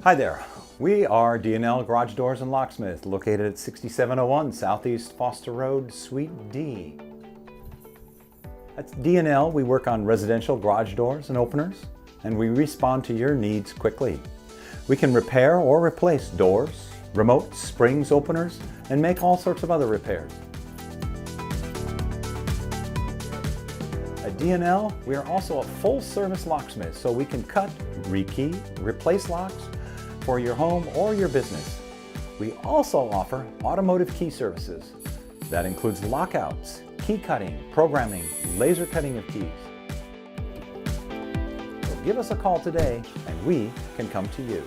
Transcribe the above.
Hi there. We are D&L Garage Doors and Locksmith, located at 6701 Southeast Foster Road, Suite D. At D&L, we work on residential garage doors and openers, and we respond to your needs quickly. We can repair or replace doors, remotes, springs, openers, and make all sorts of other repairs. At D&L, we are also a full-service locksmith, so we can cut, rekey, replace locks for your home or your business. We also offer automotive key services. That includes lockouts, key cutting, programming, laser cutting of keys. So give us a call today and we can come to you.